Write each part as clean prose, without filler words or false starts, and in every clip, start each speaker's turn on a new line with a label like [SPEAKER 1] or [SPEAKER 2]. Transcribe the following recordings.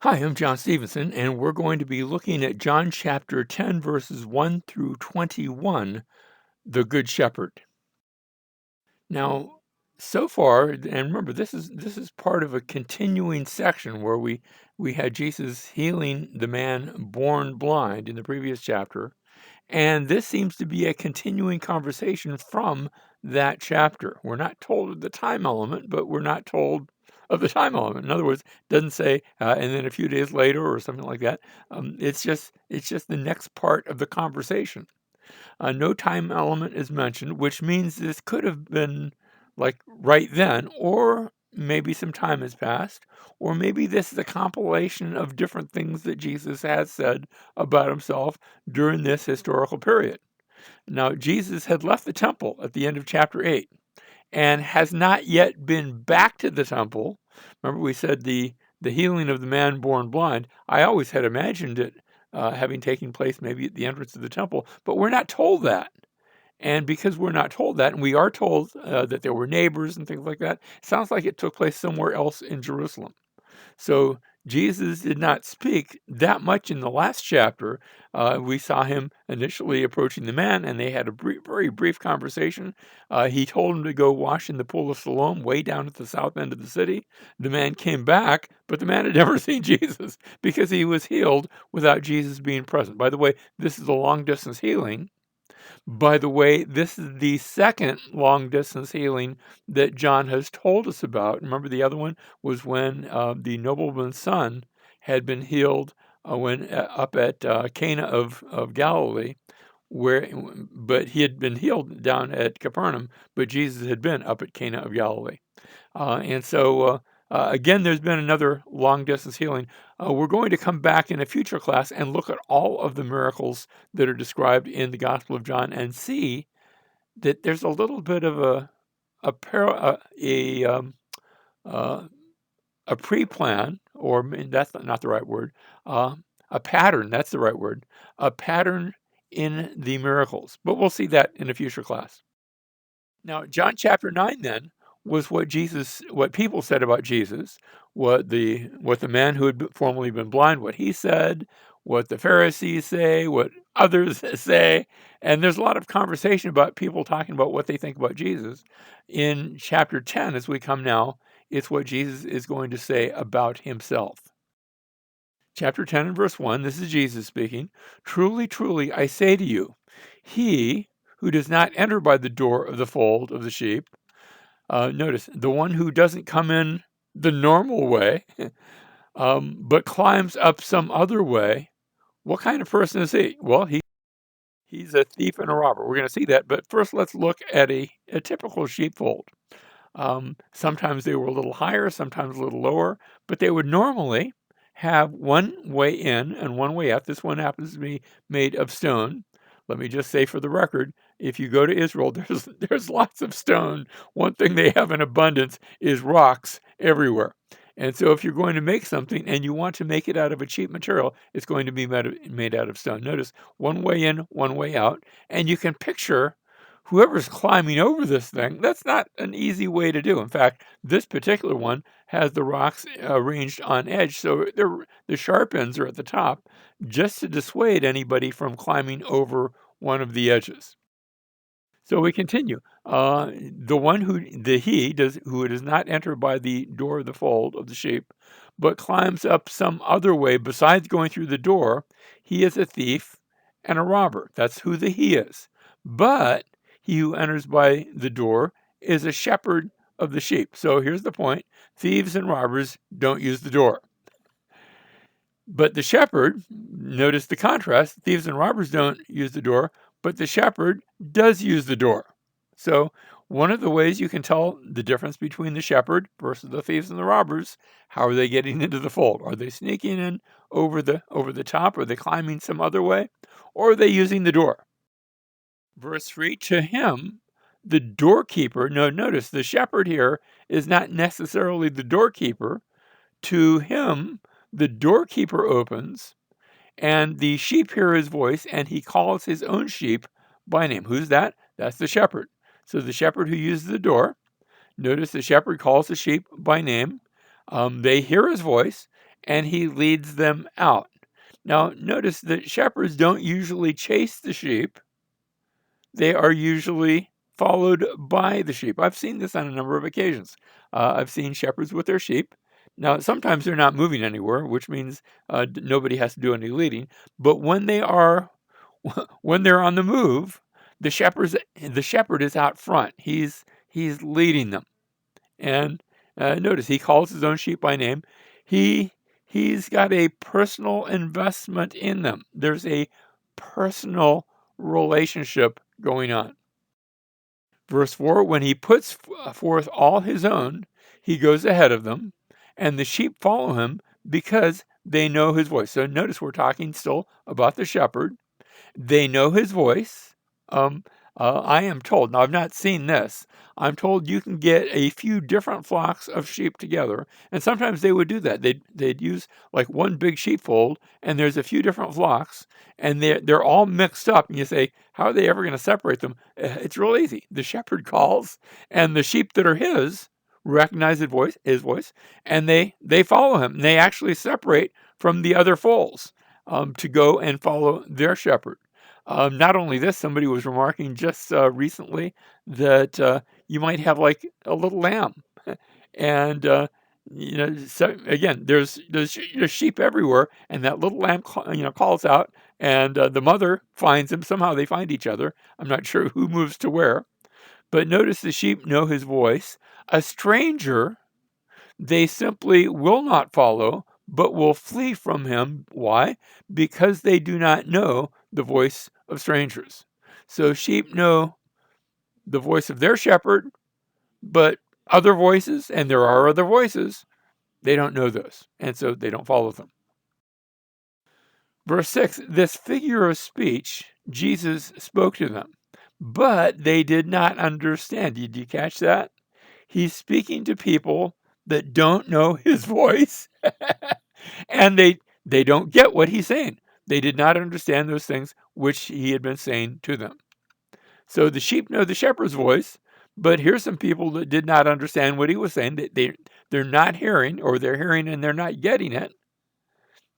[SPEAKER 1] Hi, I'm John Stevenson, and we're going to be looking at John chapter 10, verses 1 through 21, the Good Shepherd. Now, so far, and remember, this is part of a continuing section where we had Jesus healing the man born blind in the previous chapter, and this seems to be a continuing conversation from that chapter. We're not told of the time element, but we're not told of the time element. In other words, it doesn't say and then a few days later or something like that. It's just the next part of the conversation. No time element is mentioned, which means this could have been like right then, or maybe some time has passed, or maybe this is a compilation of different things that Jesus has said about himself during this historical period. Now, Jesus had left the temple at the end of chapter 8 and has not yet been back to the temple. Remember, we said the healing of the man born blind. I always had imagined it having taken place maybe at the entrance of the temple, but we're not told that. And because we're not told that, and we are told that there were neighbors and things like that, it sounds like it took place somewhere else in Jerusalem. So Jesus did not speak that much in the last chapter. We saw him initially approaching the man, and they had a very brief conversation. He told him to go wash in the pool of Siloam, way down at the south end of the city. The man came back, but the man had never seen Jesus because he was healed without Jesus being present. By the way, this is a long distance healing. By the way, this is the second long distance healing that John has told us about. Remember, the other one was when the nobleman's son had been healed when up at Cana of Galilee, but he had been healed down at Capernaum, but Jesus had been up at Cana of Galilee. Again, there's been another long distance healing. We're going to come back in a future class and look at all of the miracles that are described in the Gospel of John and see that there's a little bit of a par- a pre-plan, or that's not the right word, a pattern. That's the right word. A pattern in the miracles. But we'll see that in a future class. Now, John chapter 9 then was what people said about Jesus, what the man who had formerly been blind, what he said, what the Pharisees say, what others say, and there's a lot of conversation about people talking about what they think about Jesus. In chapter 10, as we come now, it's what Jesus is going to say about himself. Chapter 10 and verse 1, this is Jesus speaking. Truly, truly, I say to you, he who does not enter by the door of the fold of the sheep, notice, the one who doesn't come in the normal way, but climbs up some other way, what kind of person is he? Well, he's a thief and a robber. We're going to see that. But first, let's look at a typical sheepfold. Sometimes they were a little higher, sometimes a little lower, but they would normally have one way in and one way out. This one happens to be made of stone. Let me just say for the record, if you go to Israel, there's lots of stone. One thing they have in abundance is rocks everywhere. And so if you're going to make something and you want to make it out of a cheap material, it's going to be made out of stone. Notice one way in, one way out, and you can picture whoever's climbing over this thing, that's not an easy way to do. In fact, this particular one has the rocks arranged on edge, so the sharp ends are at the top, just to dissuade anybody from climbing over one of the edges. So we continue. The one who does not enter by the door of the fold of the sheep, but climbs up some other way besides going through the door, he is a thief and a robber. That's who the he is. But he who enters by the door is a shepherd of the sheep. So here's the point: thieves and robbers don't use the door. But the shepherd, notice the contrast, thieves and robbers don't use the door, but the shepherd does use the door. So one of the ways you can tell the difference between the shepherd versus the thieves and the robbers, how are they getting into the fold? Are they sneaking in over the top? Are they climbing some other way? Or are they using the door? Verse 3, to him, the doorkeeper, notice the shepherd here is not necessarily the doorkeeper. To him, the doorkeeper opens, and the sheep hear his voice, and he calls his own sheep by name. Who's that? That's the shepherd. So the shepherd who uses the door, notice the shepherd calls the sheep by name. They hear his voice, and he leads them out. Now, notice that shepherds don't usually chase the sheep. They are usually followed by the sheep. I've seen this on a number of occasions. I've seen shepherds with their sheep. Now, sometimes they're not moving anywhere, which means nobody has to do any leading. But when they are, when they're on the move, the shepherd is out front. He's leading them. And notice he calls his own sheep by name. He he's got a personal investment in them. There's a personal relationship going on. Verse 4, when he puts forth all his own, he goes ahead of them, and the sheep follow him because they know his voice. So notice we're talking still about the shepherd. They know his voice. Um, I am told, now I've not seen this, I'm told you can get a few different flocks of sheep together, and sometimes they would do that. They'd use like one big sheepfold, and there's a few different flocks, and they're all mixed up, and you say, how are they ever going to separate them? It's real easy. The shepherd calls, and the sheep that are his recognize his voice, and they follow him. And they actually separate from the other foals to go and follow their shepherd. Not only this, somebody was remarking just recently that you might have like a little lamb, and so again, there's sheep everywhere, and that little lamb calls out, and the mother finds him. Somehow they find each other. I'm not sure who moves to where, but notice the sheep know his voice. A stranger they simply will not follow, but will flee from him. Why? Because they do not know the voice of strangers. So sheep know the voice of their shepherd, but other voices, and there are other voices, they don't know those, and so they don't follow them. Verse 6, this figure of speech, Jesus spoke to them, but they did not understand. Did you catch that? He's speaking to people that don't know his voice, and they don't get what he's saying. They did not understand those things which he had been saying to them. So the sheep know the shepherd's voice, but here's some people that did not understand what he was saying. They're not hearing, or they're hearing and they're not getting it.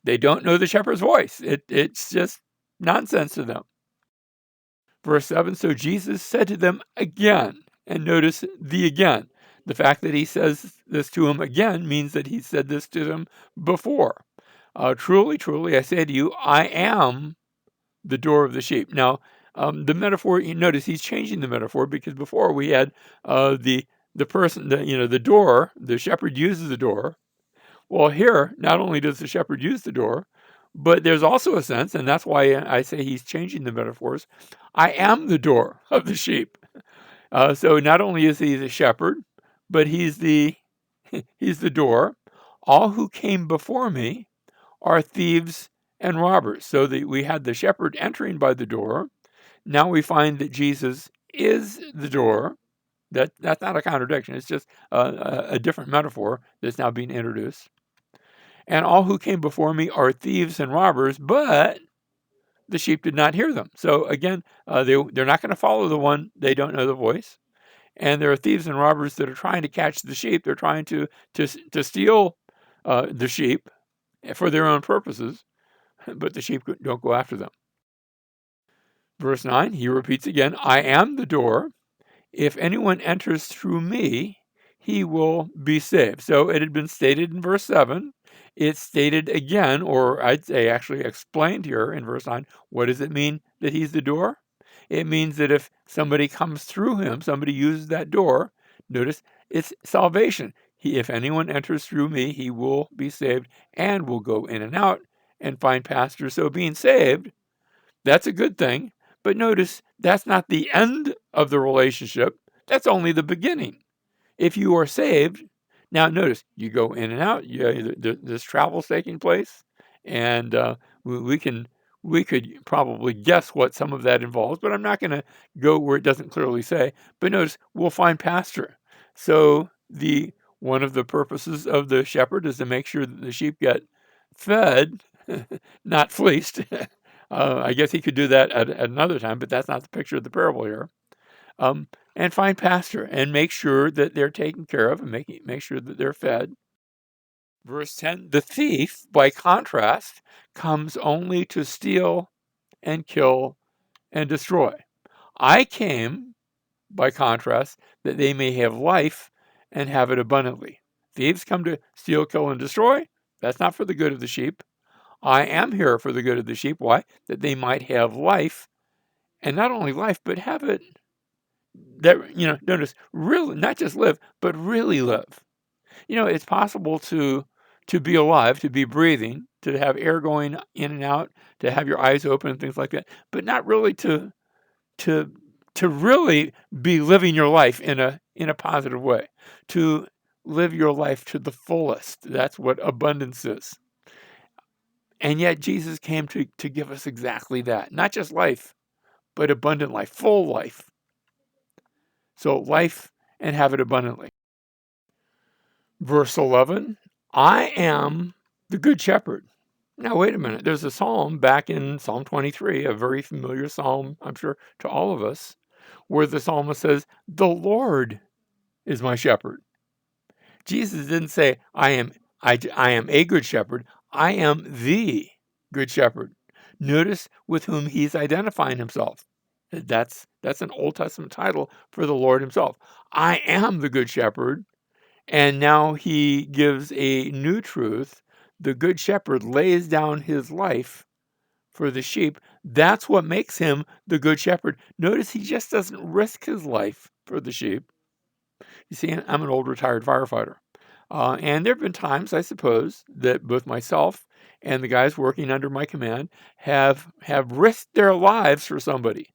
[SPEAKER 1] They don't know the shepherd's voice. It's just nonsense to them. Verse 7, so Jesus said to them again, and notice the again. The fact that he says this to them again means that he said this to them before. Truly, truly, I say to you, I am the door of the sheep. Now, the metaphor, you notice he's changing the metaphor, because before we had the person, the door, the shepherd uses the door. Well, here, not only does the shepherd use the door, but there's also a sense, and that's why I say he's changing the metaphors. I am the door of the sheep. So not only is he the shepherd, but he's the he's the door. All who came before me are thieves and robbers. So we had the shepherd entering by the door. Now we find that Jesus is the door. That's not a contradiction. It's just a different metaphor that's now being introduced. And all who came before me are thieves and robbers, but the sheep did not hear them. So again, they're not going to follow the one they don't know the voice. And there are thieves and robbers that are trying to catch the sheep. They're trying to steal the sheep for their own purposes, but the sheep don't go after them. Verse 9, he repeats again, I am the door. If anyone enters through me, he will be saved. So it had been stated in verse 7. It's stated again, or I'd say actually explained here in verse 9. What does it mean that he's the door? It means that if somebody comes through him, somebody uses that door, notice it's salvation. If anyone enters through me, he will be saved and will go in and out and find pasture. So being saved, that's a good thing. But notice that's not the end of the relationship. That's only the beginning. If you are saved, now notice you go in and out. There's travel's taking place, and we could probably guess what some of that involves, but I'm not going to go where it doesn't clearly say. But notice we'll find pasture. So one of the purposes of the shepherd is to make sure that the sheep get fed, not fleeced. I guess he could do that at another time, but that's not the picture of the parable here. And find pasture and make sure that they're taken care of and make sure that they're fed. Verse 10, the thief, by contrast, comes only to steal and kill and destroy. I came, by contrast, that they may have life and have it abundantly. Thieves come to steal, kill, and destroy. That's not for the good of the sheep. I am here for the good of the sheep. Why? That they might have life, and not only life, but have it, that, notice, really, not just live, but really live. It's possible to be alive, to be breathing, to have air going in and out, to have your eyes open and things like that, but not really to to really be living your life in a positive way, to live your life to the fullest. That's what abundance is. And yet Jesus came to give us exactly that. Not just life, but abundant life, full life. So life and have it abundantly. Verse 11, I am the good shepherd. Now, wait a minute. There's a psalm back in Psalm 23, a very familiar psalm, I'm sure, to all of us, where the psalmist says, the Lord is my shepherd. Jesus didn't say, I am a good shepherd. I am the good shepherd. Notice with whom he's identifying himself. That's an Old Testament title for the Lord himself. I am the good shepherd. And now he gives a new truth. The good shepherd lays down his life for the sheep. That's what makes him the good shepherd. Notice he just doesn't risk his life for the sheep. You see, I'm an old retired firefighter. And there have been times, I suppose, that both myself and the guys working under my command have risked their lives for somebody.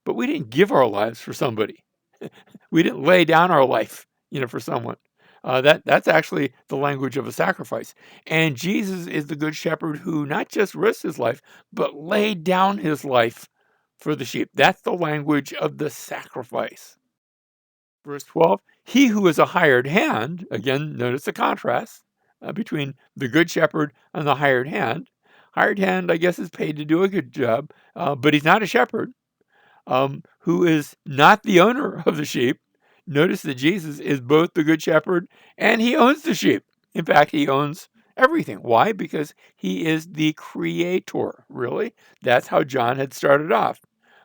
[SPEAKER 1] But we didn't give our lives for somebody. We didn't lay down our life, for someone. That's actually the language of a sacrifice. And Jesus is the good shepherd who not just risked his life, but laid down his life for the sheep. That's the language of the sacrifice. Verse 12, he who is a hired hand, again, notice the contrast between the good shepherd and the hired hand. Hired hand, I guess, is paid to do a good job, but he's not a shepherd, who is not the owner of the sheep. Notice that Jesus is both the good shepherd and he owns the sheep. In fact, he owns everything. Why? Because he is the creator, really. That's how John had started off.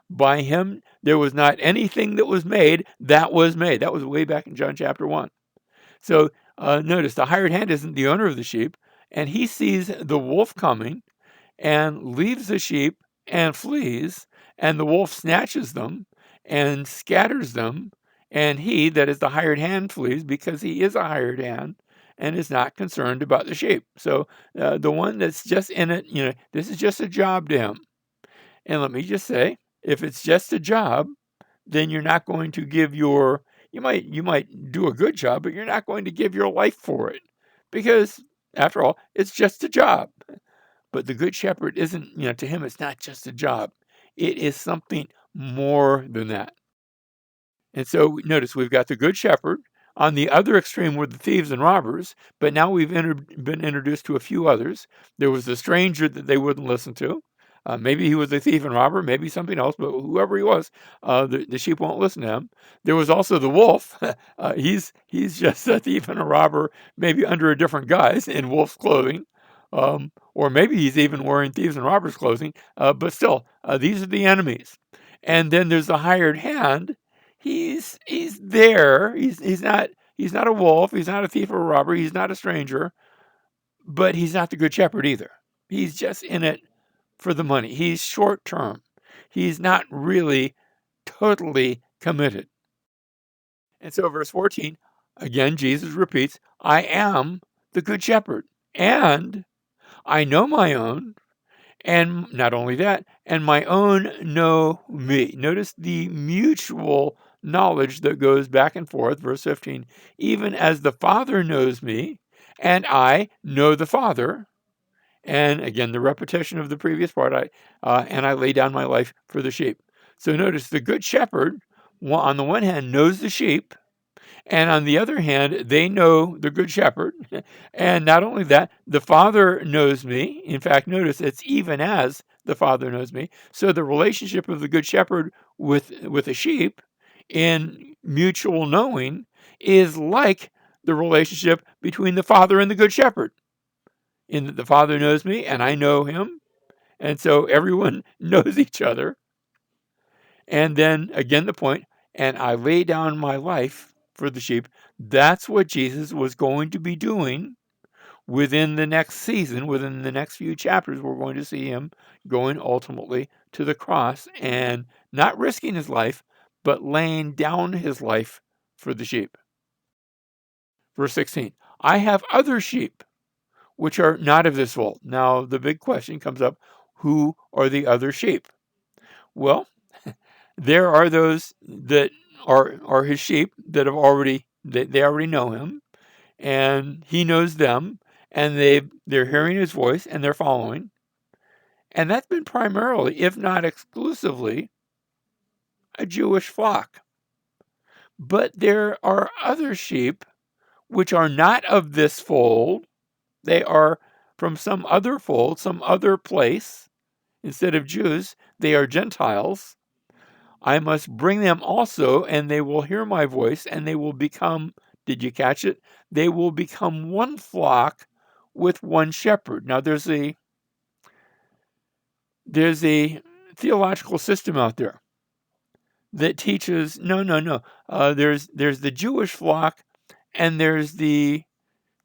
[SPEAKER 1] By him, there was not anything that was made that was made. That was way back in John chapter 1. So notice the hired hand isn't the owner of the sheep, and he sees the wolf coming and leaves the sheep and flees, and the wolf snatches them and scatters them, and he, that is the hired hand, flees because he is a hired hand and is not concerned about the sheep. So the one that's just in it, this is just a job to him. And let me just say, if it's just a job, then you're not going to give you might do a good job, but you're not going to give your life for it, because after all, it's just a job. But the good shepherd isn't, to him, it's not just a job. It is something more than that. And so notice we've got the good shepherd. On the other extreme were the thieves and robbers, but now we've been introduced to a few others. There was the stranger that they wouldn't listen to. Maybe he was a thief and robber, maybe something else, but whoever he was, the sheep won't listen to him. There was also the wolf. He's just a thief and a robber, maybe under a different guise in wolf's clothing. Or maybe he's even wearing thieves and robbers clothing. But still, these are the enemies. And then there's the hired hand. He's there. He's not a wolf. He's not a thief or a robber. He's not a stranger. But he's not the good shepherd either. He's just in it for the money. He's short term. He's not really totally committed. And so verse 14, again, Jesus repeats, I am the good shepherd, and I know my own, and not only that, and my own know me. Notice the mutual knowledge that goes back and forth. Verse 15, even as the Father knows me, and I know the Father. And again, the repetition of the previous part, and I lay down my life for the sheep. So notice the good shepherd, on the one hand, knows the sheep, and on the other hand, they know the good shepherd. And not only that, the Father knows me. In fact, notice it's even as the Father knows me. So the relationship of the good shepherd with a sheep in mutual knowing is like the relationship between the Father and the Good Shepherd, in that the Father knows me and I know him, and so everyone knows each other. And then again, the point, and I lay down my life for the sheep. That's what Jesus was going to be doing within the next season, within the next few chapters. We're going to see him going ultimately to the cross and not risking his life, but laying down his life for the sheep. Verse 16, I have other sheep which are not of this fold. Now, the big question comes up, who are the other sheep? Well, there are those that are his sheep that have already they already know him, and he knows them, and they're hearing his voice and they're following. And that's been primarily, if not exclusively, a Jewish flock. But there are other sheep which are not of this fold. They are from some other fold, some other place. Instead of Jews, they are Gentiles. I must bring them also, and they will hear my voice, and they will become, did you catch it? They will become one flock with one shepherd. Now, there's a theological system out there that teaches, no. There's the Jewish flock, and there's the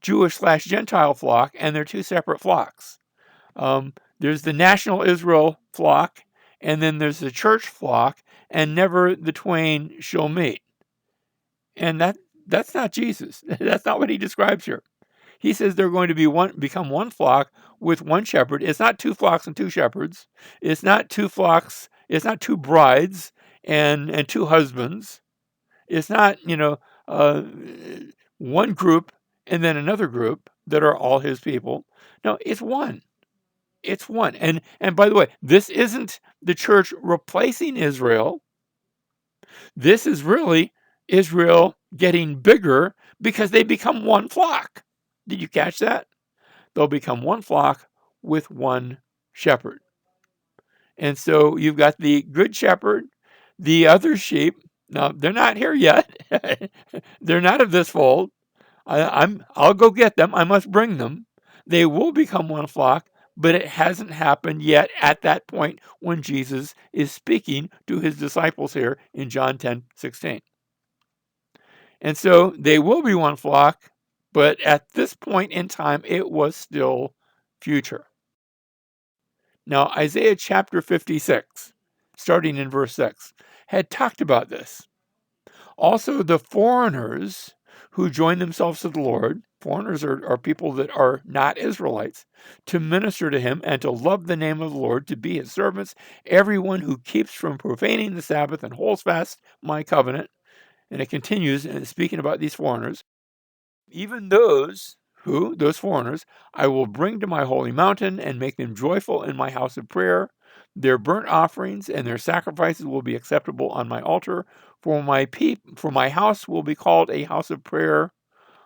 [SPEAKER 1] Jewish/Gentile flock, and they're two separate flocks. There's the national Israel flock, and then there's the church flock, and never the twain shall meet. And that's not Jesus. That's not what he describes here. He says they're going to become one flock with one shepherd. It's not two flocks and two shepherds. It's not two flocks. It's not two brides and two husbands. It's not, one group and then another group that are all his people. No, it's one. It's one. And by the way, this isn't the church replacing Israel. This is really Israel getting bigger because they become one flock. Did you catch that? They'll become one flock with one shepherd. And so you've got the good shepherd, the other sheep. Now, they're not here yet. They're not of this fold. I'll go get them. I must bring them. They will become one flock, but it hasn't happened yet at that point when Jesus is speaking to his disciples here in John 10:16. And so they will be one flock, but at this point in time, it was still future. Now, Isaiah chapter 56, starting in verse 6, had talked about this. Also, the foreigners who join themselves to the Lord, foreigners are people that are not Israelites, to minister to him and to love the name of the Lord, to be his servants, everyone who keeps from profaning the Sabbath and holds fast my covenant. And it continues, speaking about these foreigners, even those foreigners, I will bring to my holy mountain and make them joyful in my house of prayer. Their burnt offerings and their sacrifices will be acceptable on my altar. For my house will be called a house of prayer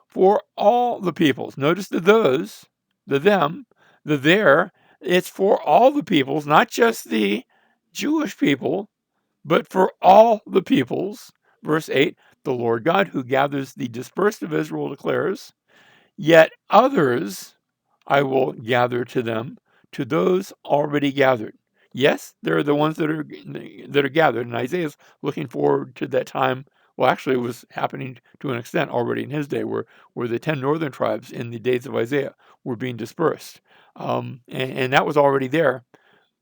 [SPEAKER 1] for all the peoples. Notice the those, the them, the there. It's for all the peoples, not just the Jewish people, but for all the peoples. Verse 8, the Lord God who gathers the dispersed of Israel declares, yet others I will gather to them, to those already gathered. Yes, there are the ones that are gathered, and Isaiah's looking forward to that time. Well, actually, it was happening to an extent already in his day, where the 10 northern tribes in the days of Isaiah were being dispersed, and that was already there.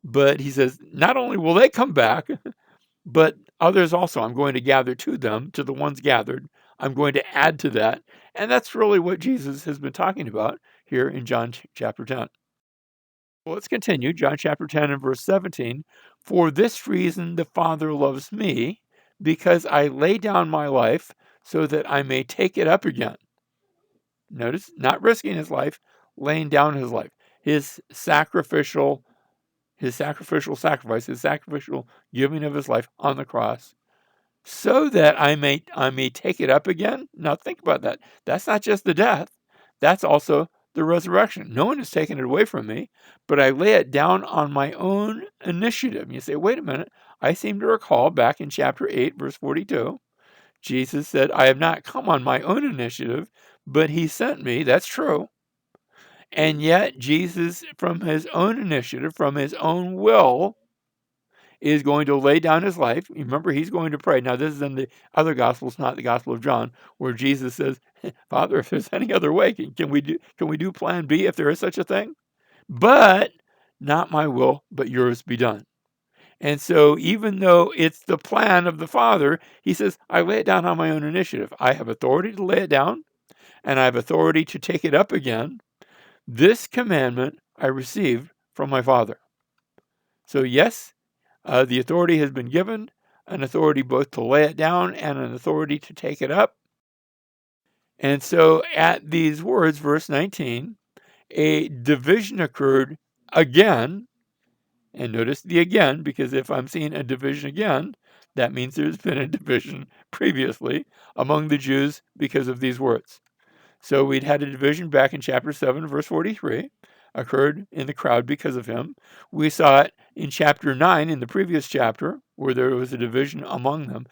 [SPEAKER 1] But he says, not only will they come back, but others also I'm going to gather to them, to the ones gathered. I'm going to add to that. And that's really what Jesus has been talking about here in John chapter 10. Well, let's continue. John chapter 10 and verse 17. For this reason the Father loves me, because I lay down my life so that I may take it up again. Notice, not risking his life, laying down his life. His sacrificial sacrifice, his sacrificial giving of his life on the cross, so that I may take it up again. Now think about that. That's not just the death, that's also the resurrection. No one has taken it away from me, but I lay it down on my own initiative. You say, wait a minute, I seem to recall back in chapter 8, verse 42, Jesus said, I have not come on my own initiative, but he sent me. That's true. And yet Jesus, from his own initiative, from his own will, is going to lay down his life. Remember, he's going to pray. Now, this is in the other Gospels, not the Gospel of John, where Jesus says, Father, if there's any other way, can we do plan B if there is such a thing? But not my will, but yours be done. And so even though it's the plan of the Father, he says, I lay it down on my own initiative. I have authority to lay it down, and I have authority to take it up again. This commandment I received from my Father. So yes, the authority has been given, an authority both to lay it down and an authority to take it up. And so at these words, verse 19, a division occurred again. And notice the again, because if I'm seeing a division again, that means there's been a division previously among the Jews because of these words. So we'd had a division back in chapter 7, verse 43, occurred in the crowd because of him. We saw it in chapter 9, in the previous chapter, where there was a division among them.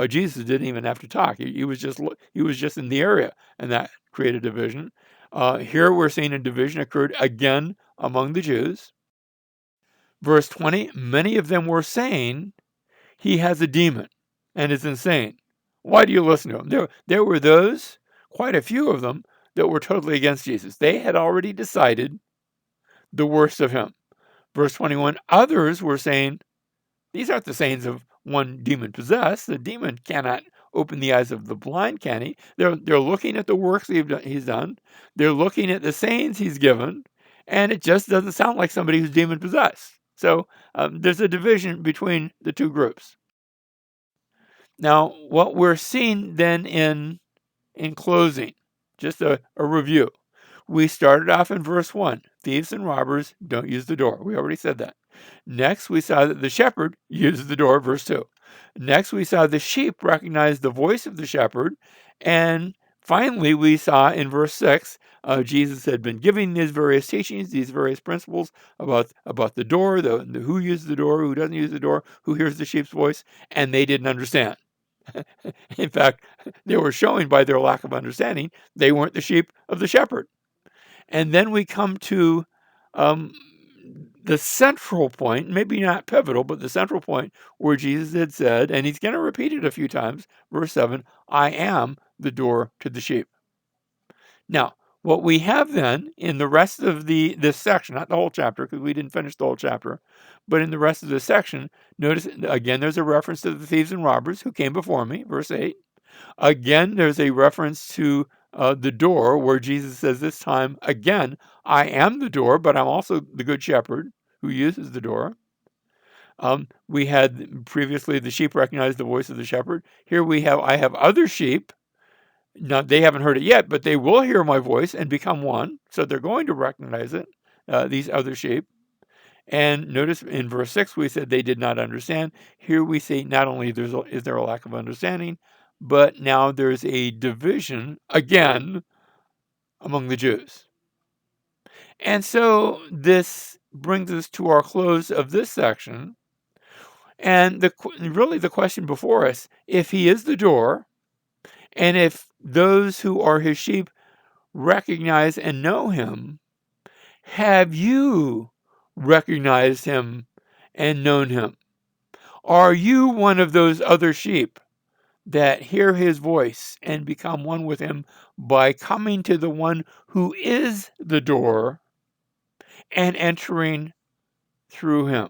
[SPEAKER 1] Jesus didn't even have to talk. He was just in the area, and that created division. Here we're seeing a division occurred again among the Jews. Verse 20, many of them were saying, he has a demon and is insane. Why do you listen to him? There were those, quite a few of them, that were totally against Jesus. They had already decided the worst of him. Verse 21, others were saying, these aren't the sayings of one demon possessed. The demon cannot open the eyes of the blind, can he? They're looking at the works he's done. They're looking at the sayings he's given, and it just doesn't sound like somebody who's demon possessed. So there's a division between the two groups. Now, what we're seeing then in closing, just a review. We started off in verse 1. Thieves and robbers don't use the door. We already said that. Next, we saw that the shepherd uses the door, verse 2. Next, we saw the sheep recognize the voice of the shepherd. And finally, we saw in verse 6, Jesus had been giving these various teachings, these various principles about the door, the who uses the door, who doesn't use the door, who hears the sheep's voice, and they didn't understand. In fact, they were showing by their lack of understanding they weren't the sheep of the shepherd. And then we come to the central point, maybe not pivotal, but the central point where Jesus had said, and he's going to repeat it a few times, verse 7, I am the door to the sheep. Now, what we have then in the rest of this section, not the whole chapter, because we didn't finish the whole chapter, but in the rest of the section, notice again there's a reference to the thieves and robbers who came before me, verse 8. Again, there's a reference to the door where Jesus says this time, again, I am the door, but I'm also the good shepherd who uses the door. We had previously the sheep recognized the voice of the shepherd. Here I have other sheep. Now, they haven't heard it yet, but they will hear my voice and become one. So they're going to recognize it, these other sheep. And notice in verse 6, we said they did not understand. Here we see not only is there a lack of understanding, but now there's a division again among the Jews. And so this brings us to our close of this section. And really the question before us, if he is the door, and if those who are his sheep recognize and know him, have you recognized him and known him? Are you one of those other sheep that hear his voice and become one with him by coming to the one who is the door and entering through him?